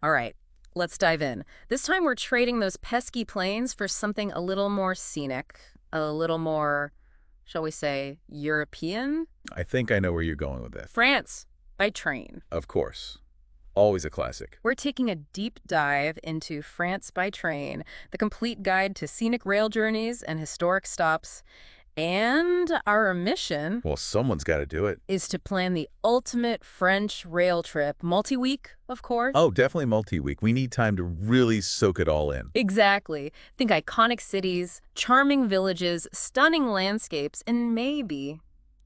All right, let's dive in. This time we're trading those pesky planes for something a little more scenic, a little more, shall we say, European? I think I know where you're going with this. France, by train. Of course. Always a classic. We're taking a deep dive into France by train, the complete guide to scenic rail journeys and historic stops. And our mission Well, someone's got to do it. is to plan the ultimate French rail trip, multi-week, of course. Oh, definitely multi-week. We need time to really soak it all in. Exactly. Think iconic cities, charming villages, stunning landscapes, and maybe,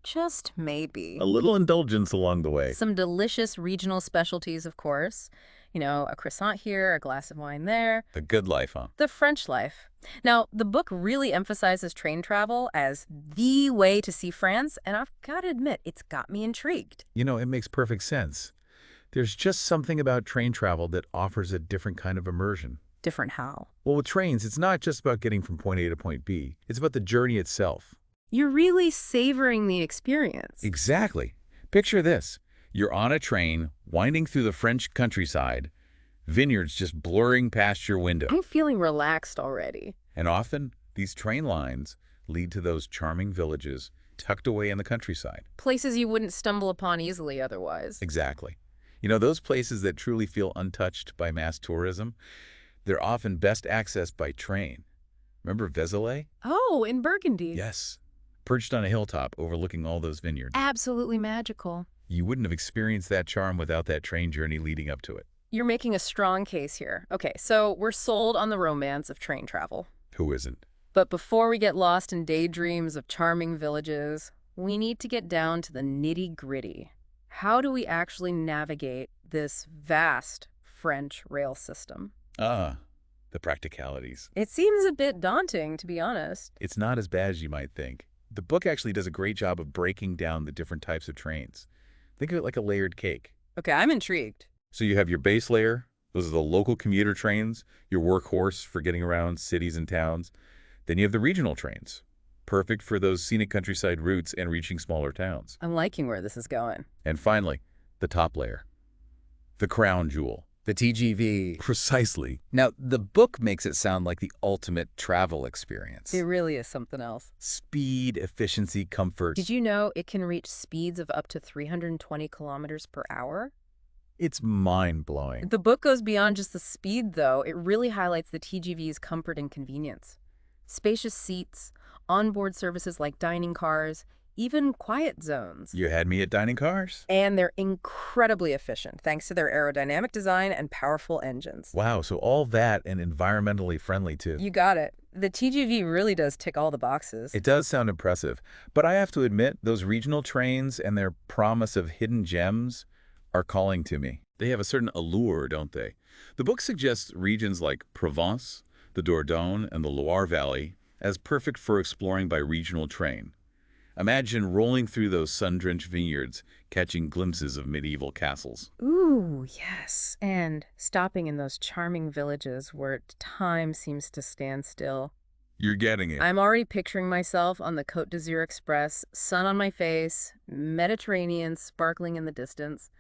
just maybe, A little indulgence along the way. some delicious regional specialties, of course. You know, a croissant here, a glass of wine there. The good life, huh? The French life. Now, the book really emphasizes train travel as the way to see France, and I've got to admit, it's got me intrigued. You know, it makes perfect sense. There's just something about train travel that offers a different kind of immersion. Different how? Well, with trains, it's not just about getting from point A to point B. It's about the journey itself. You're really savoring the experience. Exactly. Picture this. You're on a train, winding through the French countryside, vineyards just blurring past your window. I'm feeling relaxed already. And often, these train lines lead to those charming villages tucked away in the countryside. Places you wouldn't stumble upon easily otherwise. Exactly. You know, those places that truly feel untouched by mass tourism, they're often best accessed by train. Remember Vézelay? Oh, in Burgundy. Yes. Perched on a hilltop overlooking all those vineyards. Absolutely magical. You wouldn't have experienced that charm without that train journey leading up to it. You're making a strong case here. Okay, so we're sold on the romance of train travel. Who isn't? But before we get lost in daydreams of charming villages, we need to get down to the nitty-gritty. How do we actually navigate this vast French rail system? Ah, the practicalities. It seems a bit daunting, to be honest. It's not as bad as you might think. The book actually does a great job of breaking down the different types of trains. Think of it like a layered cake. Okay, I'm intrigued. So you have your base layer. Those are the local commuter trains, your workhorse for getting around cities and towns. Then you have the regional trains, perfect for those scenic countryside routes and reaching smaller towns. I'm liking where this is going. And finally, the top layer, the crown jewel. The TGV. Precisely. Now, the book makes it sound like the ultimate travel experience. It really is something else. Speed, efficiency, comfort. Did you know it can reach speeds of up to 320 kilometers per hour? It's mind-blowing. The book goes beyond just the speed, though. It really highlights the TGV's comfort and convenience. Spacious seats, onboard services like dining cars, even quiet zones. You had me at dining cars. And they're incredibly efficient, thanks to their aerodynamic design and powerful engines. Wow, so all that and environmentally friendly too. You got it. The TGV really does tick all the boxes. It does sound impressive, but I have to admit, those regional trains and their promise of hidden gems are calling to me. They have a certain allure, don't they? The book suggests regions like Provence, the Dordogne, and the Loire Valley as perfect for exploring by regional train. Imagine rolling through those sun-drenched vineyards, catching glimpses of medieval castles. Ooh, yes. And stopping in those charming villages where time seems to stand still. You're getting it. I'm already picturing myself on the Côte d'Azur Express, sun on my face, Mediterranean sparkling in the distance.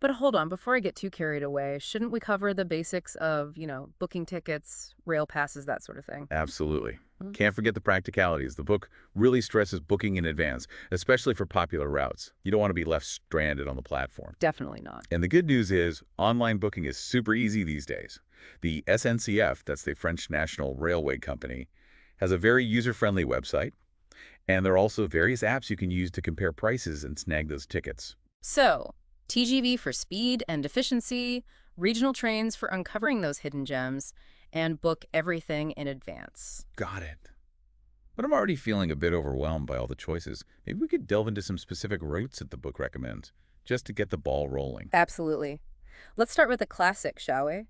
But hold on, before I get too carried away, shouldn't we cover the basics of, booking tickets, rail passes, that sort of thing? Absolutely. Can't forget the practicalities. The book really stresses booking in advance, especially for popular routes. You don't want to be left stranded on the platform. Definitely not. And the good news is, online booking is super easy these days. The SNCF, that's the French National Railway Company, has a very user-friendly website, and there are also various apps you can use to compare prices and snag those tickets. So, TGV for speed and efficiency, regional trains for uncovering those hidden gems, and book everything in advance. Got it. But I'm already feeling a bit overwhelmed by all the choices. Maybe we could delve into some specific routes that the book recommends, just to get the ball rolling. Absolutely. Let's start with a classic, shall we?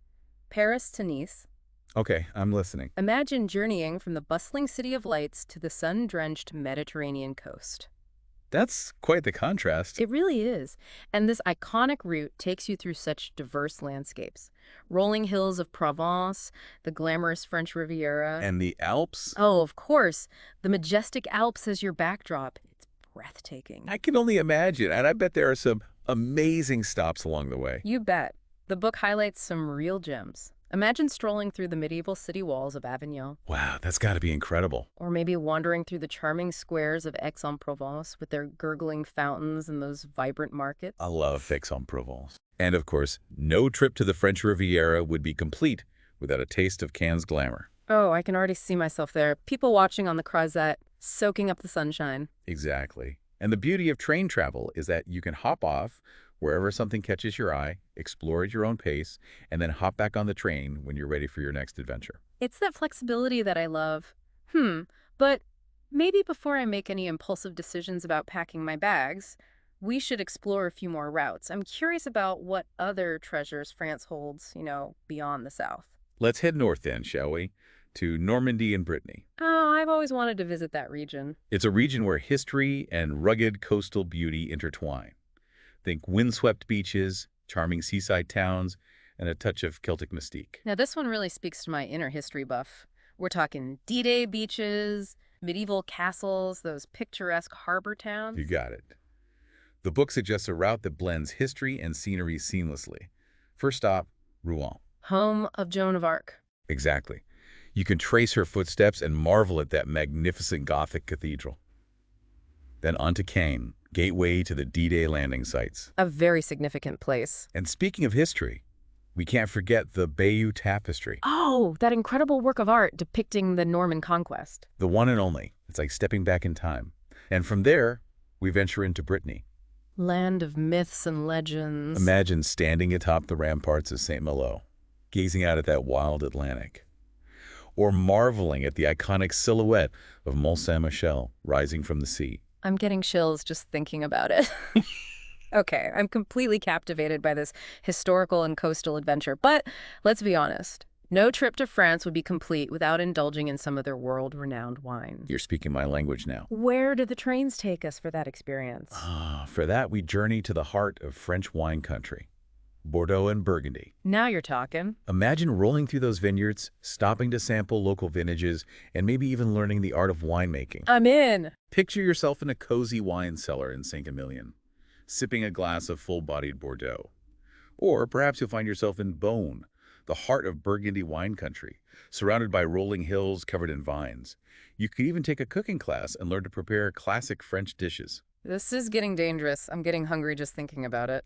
Paris to Nice. Okay, I'm listening. Imagine journeying from the bustling city of lights to the sun-drenched Mediterranean coast. That's quite the contrast. It really is. And this iconic route takes you through such diverse landscapes. Rolling hills of Provence, the glamorous French Riviera. And the Alps? Oh, of course. The majestic Alps as your backdrop. It's breathtaking. I can only imagine, and I bet there are some amazing stops along the way. You bet. The book highlights some real gems. Imagine strolling through the medieval city walls of Avignon, Wow, that's got to be incredible. or maybe wandering through the charming squares of Aix-en-Provence with their gurgling fountains and those vibrant I markets. love Aix-en-Provence. And of course, no trip to the French Riviera would be complete without a taste of Cannes glamour. Oh, I can already see myself there. People watching on the Croisette, soaking up the sunshine. Exactly. And the beauty of train travel is that you can hop off wherever something catches your eye, explore at your own pace, and then hop back on the train when you're ready for your next adventure. It's that flexibility that I love. But maybe before I make any impulsive decisions about packing my bags, we should explore a few more routes. I'm curious about what other treasures France holds, beyond the South. Let's head north then, shall we? To Normandy and Brittany. Oh, I've always wanted to visit that region. It's a region where history and rugged coastal beauty intertwine. Think windswept beaches, charming seaside towns, and a touch of Celtic mystique. Now, this one really speaks to my inner history buff. We're talking D-Day beaches, medieval castles, those picturesque harbor towns. You got it. The book suggests a route that blends history and scenery seamlessly. First stop, Rouen. Home of Joan of Arc. Exactly. You can trace her footsteps and marvel at that magnificent Gothic cathedral. Then on to Caen, gateway to the D-Day landing sites. A very significant place. And speaking of history, we can't forget the Bayeux Tapestry, Oh, that incredible work of art depicting the Norman conquest. the one and only. It's like stepping back in time. And from there, we venture into Brittany. Land of myths and legends. Imagine standing atop the ramparts of St. Malo, gazing out at that wild Atlantic, or marveling at the iconic silhouette of Mont Saint-Michel rising from the sea. I'm getting chills just thinking about it. Okay, I'm completely captivated by this historical and coastal adventure, but let's be honest. No trip to France would be complete without indulging in some of their world-renowned wine. You're speaking my language now. Where do the trains take us for that experience? For that, we journey to the heart of French wine country, Bordeaux and Burgundy. Now you're talking. Imagine rolling through those vineyards, stopping to sample local vintages, and maybe even learning the art of winemaking. I'm in. Picture yourself in a cozy wine cellar in Saint-Emilion, sipping a glass of full-bodied Bordeaux. Or perhaps you'll find yourself in Beaune, the heart of Burgundy wine country, surrounded by rolling hills covered in vines. You could even take a cooking class and learn to prepare classic French dishes. This is getting dangerous. I'm getting hungry just thinking about it.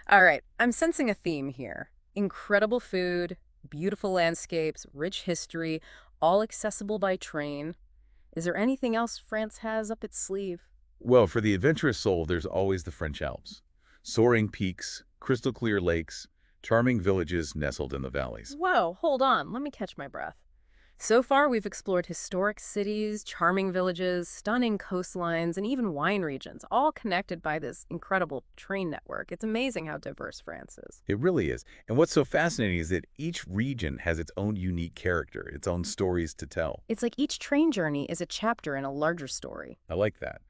All right, I'm sensing a theme here. Incredible food, beautiful landscapes, rich history, all accessible by train. Is there anything else France has up its sleeve? Well, for the adventurous soul, there's always the French Alps. Soaring peaks, crystal clear lakes, charming villages nestled in the valleys. Whoa, hold on. Let me catch my breath. So far, we've explored historic cities, charming villages, stunning coastlines, and even wine regions, all connected by this incredible train network. It's amazing how diverse France is. It really is. And what's so fascinating is that each region has its own unique character, its own stories to tell. It's like each train journey is a chapter in a larger story. I like that.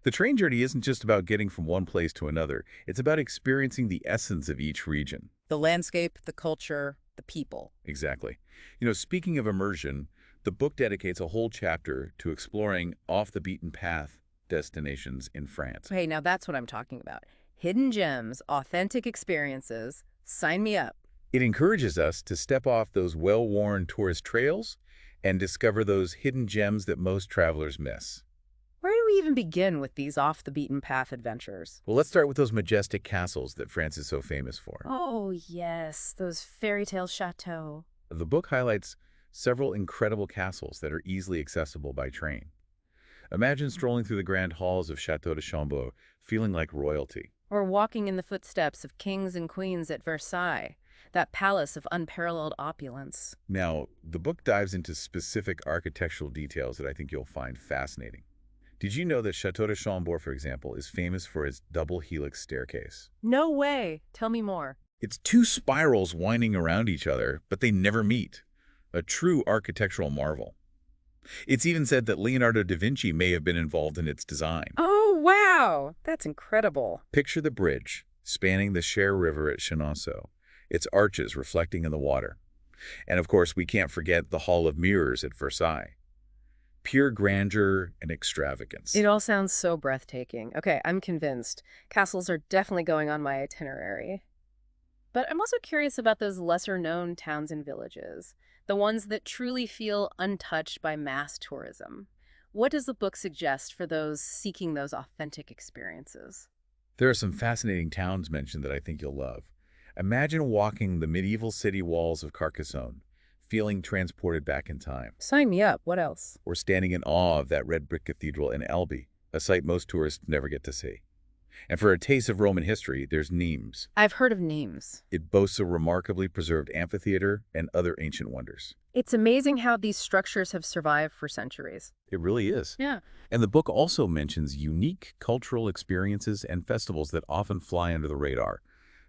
The train journey isn't just about getting from one place to another. It's about experiencing the essence of each region. The landscape, the culture, the people. Exactly. Speaking of immersion, the book dedicates a whole chapter to exploring off-the-beaten-path destinations in France. Hey, now that's what I'm talking about. Hidden gems, authentic experiences. Sign me up. It encourages us to step off those well-worn tourist trails and discover those hidden gems that most travelers miss. Where do we even begin with these off-the-beaten-path adventures? Well, let's start with those majestic castles that France is so famous for. Oh, yes, those fairy tale chateaux. The book highlights several incredible castles that are easily accessible by train. Imagine strolling through the grand halls of Château de Chambord, feeling like royalty. Or walking in the footsteps of kings and queens at Versailles, that palace of unparalleled opulence. Now, the book dives into specific architectural details that I think you'll find fascinating. Did you know that Château de Chambord, for example, is famous for its double helix staircase? No way. Tell me more. It's two spirals winding around each other, but they never meet. A true architectural marvel. It's even said that Leonardo da Vinci may have been involved in its design. Oh, wow. That's incredible. Picture the bridge spanning the Cher River at Chenonceau, its arches reflecting in the water. And of course, we can't forget the Hall of Mirrors at Versailles. Pure grandeur and extravagance. It all sounds so breathtaking. Okay, I'm convinced. Castles are definitely going on my itinerary. But I'm also curious about those lesser-known towns and villages, the ones that truly feel untouched by mass tourism. What does the book suggest for those seeking those authentic experiences? There are some fascinating towns mentioned that I think you'll love. Imagine walking the medieval city walls of Carcassonne, feeling transported back in time, Sign me up. What else? or standing in awe of that red brick cathedral in Albi, a sight most tourists never get to see. And for a taste of Roman history, there's Nimes. I've heard of names. It boasts a remarkably preserved amphitheater and other ancient wonders. It's amazing how these structures have survived for centuries. It really is. Yeah. And the book also mentions unique cultural experiences and festivals that often fly under the radar.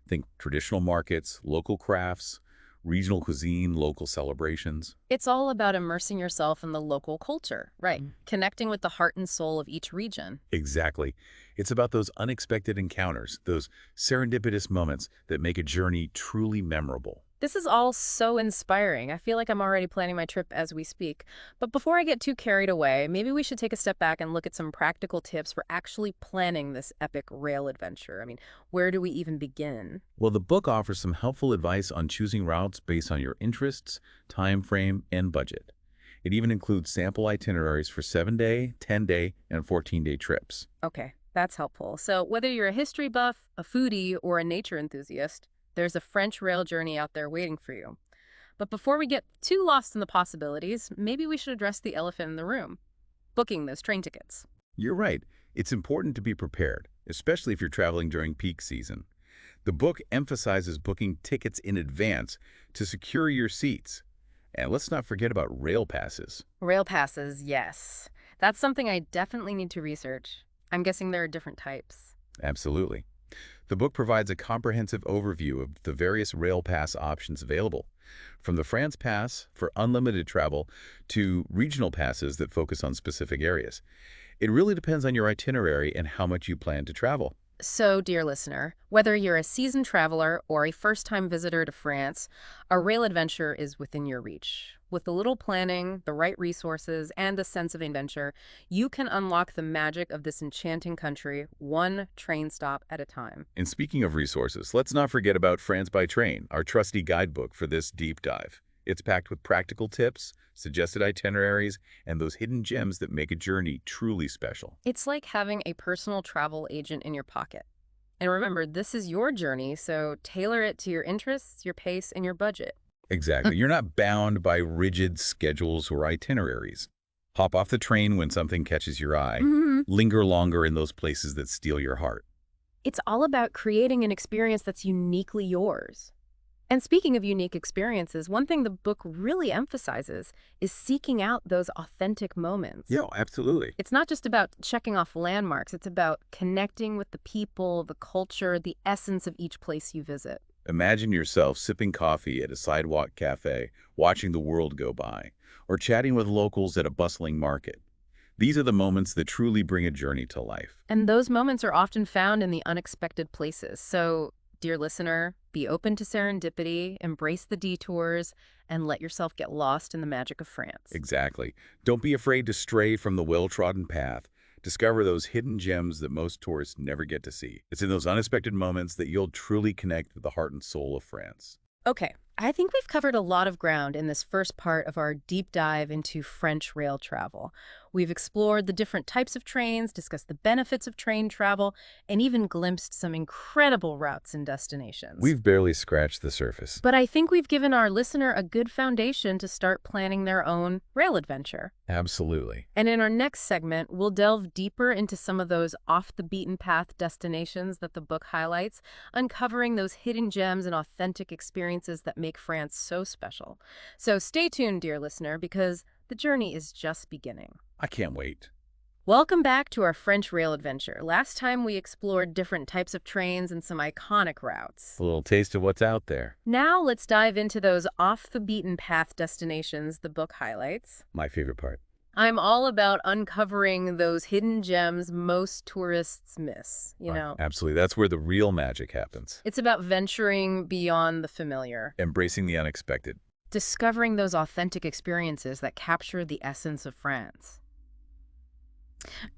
Think traditional markets, local crafts, regional cuisine, local celebrations. It's all about immersing yourself in the local culture, right? Connecting with the heart and soul of each region. Exactly. It's about those unexpected encounters, those serendipitous moments that make a journey truly memorable. This is all so inspiring. I feel like I'm already planning my trip as we speak. But before I get too carried away, maybe we should take a step back and look at some practical tips for actually planning this epic rail adventure. I mean, where do we even begin? Well, the book offers some helpful advice on choosing routes based on your interests, time frame, and budget. It even includes sample itineraries for 7-day, 10-day, and 14-day trips. Okay, that's helpful. So whether you're a history buff, a foodie, or a nature enthusiast, there's a French rail journey out there waiting for you. But before we get too lost in the possibilities, maybe we should address the elephant in the room, booking those train tickets. You're right. It's important to be prepared, especially if you're traveling during peak season. The book emphasizes booking tickets in advance to secure your seats. And let's not forget about rail passes. Rail passes, yes. That's something I definitely need to research. I'm guessing there are different types. Absolutely. The book provides a comprehensive overview of the various rail pass options available, from the France Pass for unlimited travel to regional passes that focus on specific areas. It really depends on your itinerary and how much you plan to travel. So, dear listener, whether you're a seasoned traveler or a first-time visitor to France, a rail adventure is within your reach. With a little planning, the right resources, and a sense of adventure, you can unlock the magic of this enchanting country, one train stop at a time. And speaking of resources, let's not forget about France by Train, our trusty guidebook for this deep dive. It's packed with practical tips, suggested itineraries, and those hidden gems that make a journey truly special. It's like having a personal travel agent in your pocket. And remember, this is your journey, so tailor it to your interests, your pace, and your budget. Exactly. You're not bound by rigid schedules or itineraries. Hop off the train when something catches your eye. Linger longer in those places that steal your heart. It's all about creating an experience that's uniquely yours. And speaking of unique experiences, one thing the book really emphasizes is seeking out those authentic moments. Yeah, absolutely. It's not just about checking off landmarks, it's about connecting with the people, the culture, the essence of each place you visit. Imagine yourself sipping coffee at a sidewalk cafe, watching the world go by, or chatting with locals at a bustling market. These are the moments that truly bring a journey to life. And those moments are often found in the unexpected places. So, dear listener, be open to serendipity, embrace the detours, and let yourself get lost in the magic of France. Exactly. Don't be afraid to stray from the well-trodden path. Discover those hidden gems that most tourists never get to see. It's in those unexpected moments that you'll truly connect with the heart and soul of France. Okay, I think we've covered a lot of ground in this first part of our deep dive into French rail travel. We've explored the different types of trains, discussed the benefits of train travel, and even glimpsed some incredible routes and destinations. We've barely scratched the surface. But I think we've given our listener a good foundation to start planning their own rail adventure. Absolutely. And in our next segment, we'll delve deeper into some of those off-the-beaten-path destinations that the book highlights, uncovering those hidden gems and authentic experiences that make France so special. So stay tuned, dear listener, because the journey is just beginning. I can't wait. Welcome back to our French rail adventure. Last time we explored different types of trains and some iconic routes. A little taste of what's out there. Now let's dive into those off-the-beaten-path destinations the book highlights. My favorite part. I'm all about uncovering those hidden gems most tourists miss, you know. Absolutely. That's where the real magic happens. It's about venturing beyond the familiar, Embracing the unexpected. discovering those authentic experiences that capture the essence of France.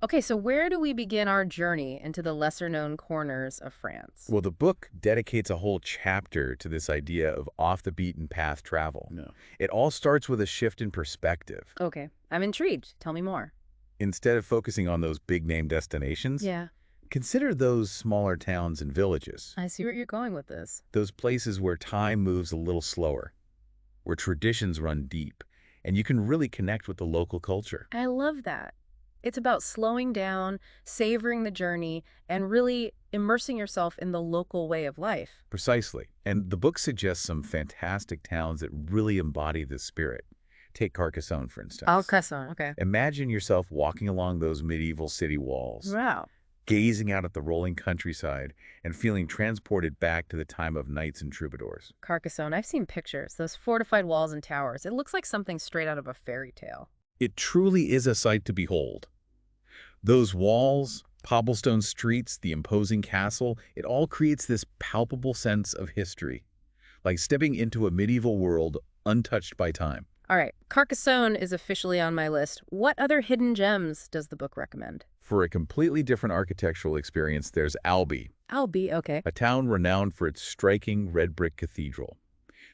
Okay, so where do we begin our journey into the lesser-known corners of France? Well, the book dedicates a whole chapter to this idea of off-the-beaten-path travel. No. It all starts with a shift in perspective. Okay, I'm intrigued. Tell me more. Instead of focusing on those big-name destinations, Yeah, consider those smaller towns and villages, I see where you're going with this. those places where time moves a little slower, where traditions run deep, and you can really connect with the local culture. I love that. It's about slowing down, savoring the journey, and really immersing yourself in the local way of life. Precisely. And the book suggests some fantastic towns that really embody this spirit. Take Carcassonne, for instance. Alcazar, okay. Imagine yourself walking along those medieval city walls, Wow. gazing out at the rolling countryside and feeling transported back to the time of knights and troubadours. Carcassonne, I've seen pictures, those fortified walls and towers. It looks like something straight out of a fairy tale. It truly is a sight to behold. Those walls, cobblestone streets, the imposing castle, it all creates this palpable sense of history, like stepping into a medieval world untouched by time. All right, Carcassonne is officially on my list. What other hidden gems does the book recommend? For a completely different architectural experience, there's Albi, Albi, okay. a town renowned for its striking red brick cathedral.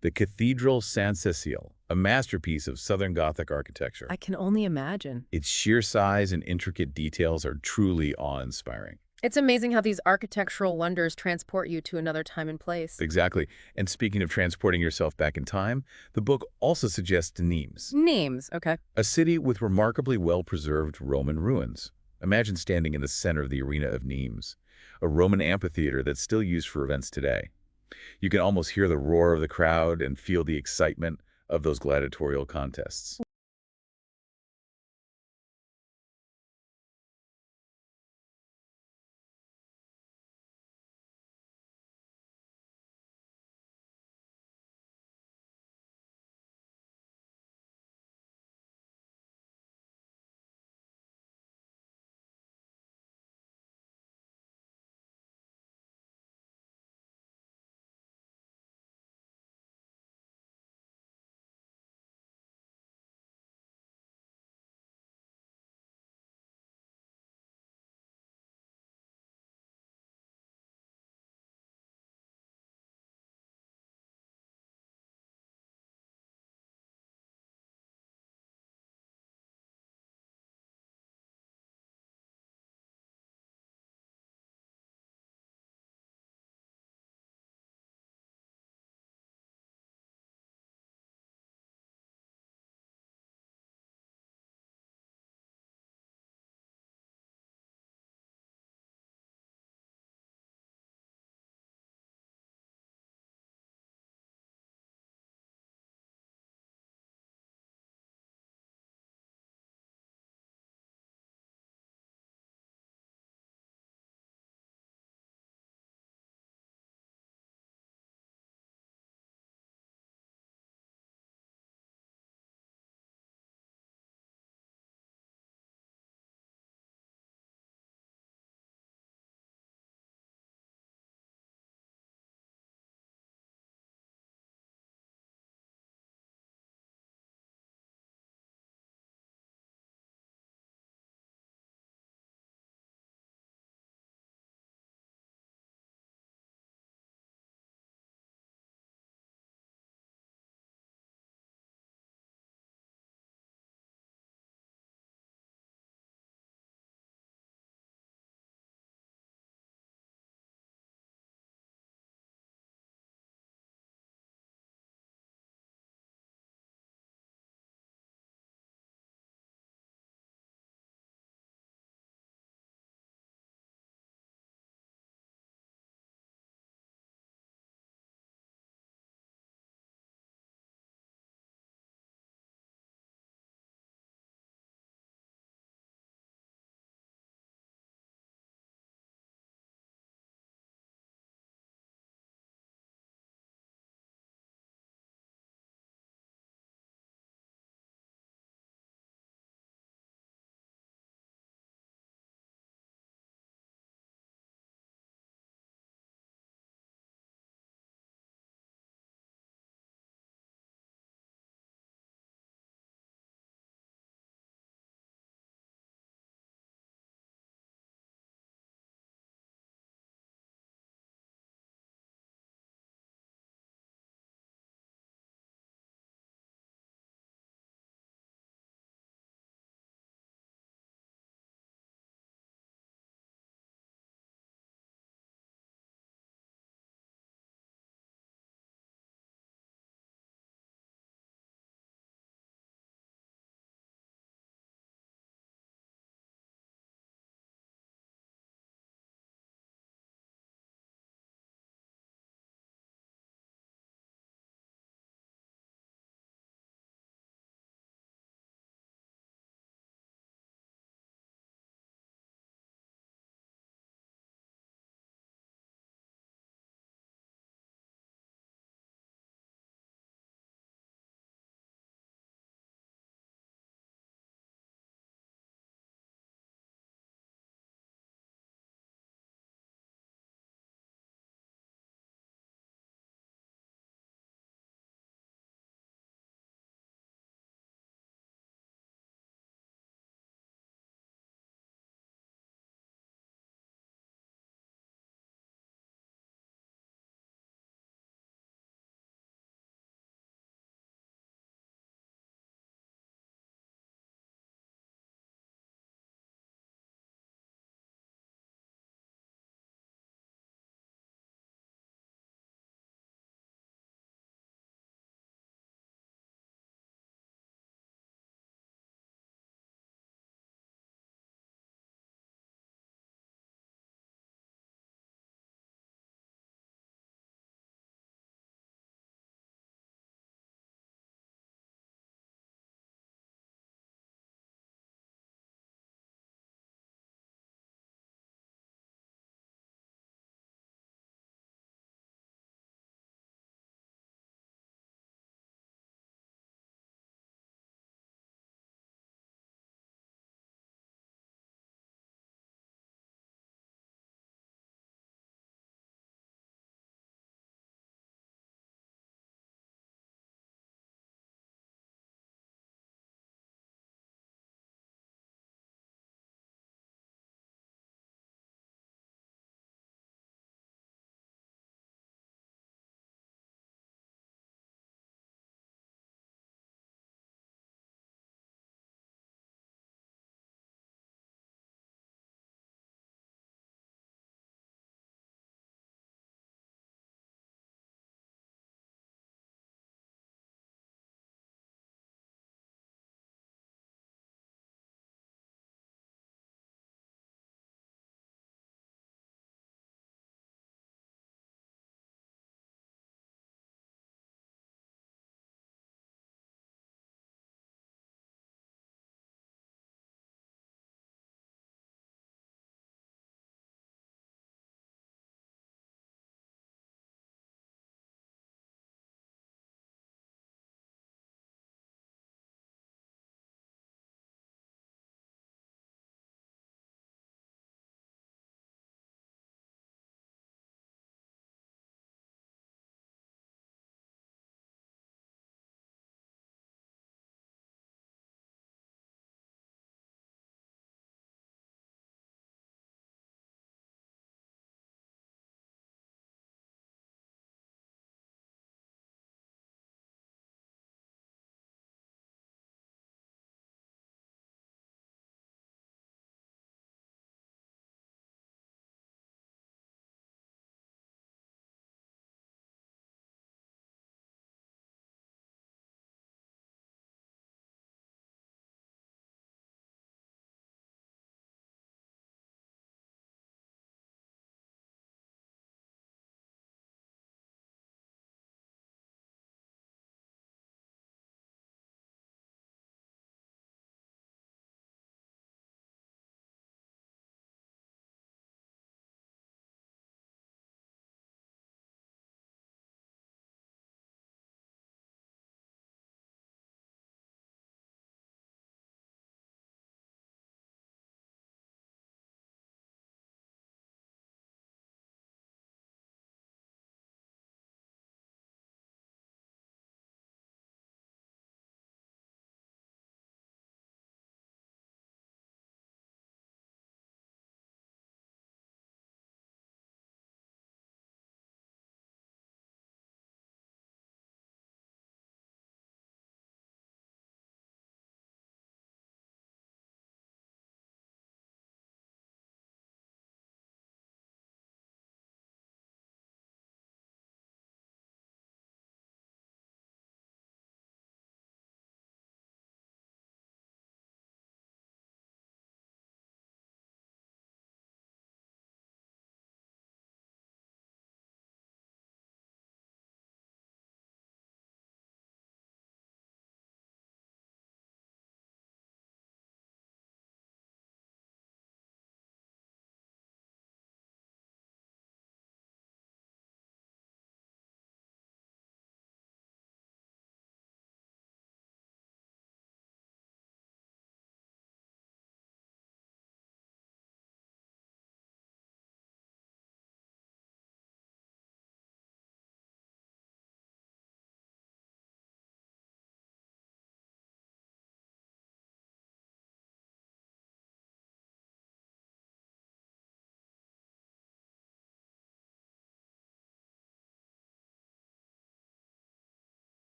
The Cathedral Saint-Cécile, a masterpiece of Southern Gothic architecture. I can only imagine. Its sheer size and intricate details are truly awe-inspiring. It's amazing how these architectural wonders transport you to another time and place. Exactly. And speaking of transporting yourself back in time, the book also suggests Nimes, Names, okay. a city with remarkably well-preserved Roman ruins. Imagine standing in the center of the arena of Nimes, a Roman amphitheater that's still used for events today. You can almost hear the roar of the crowd and feel the excitement of those gladiatorial contests.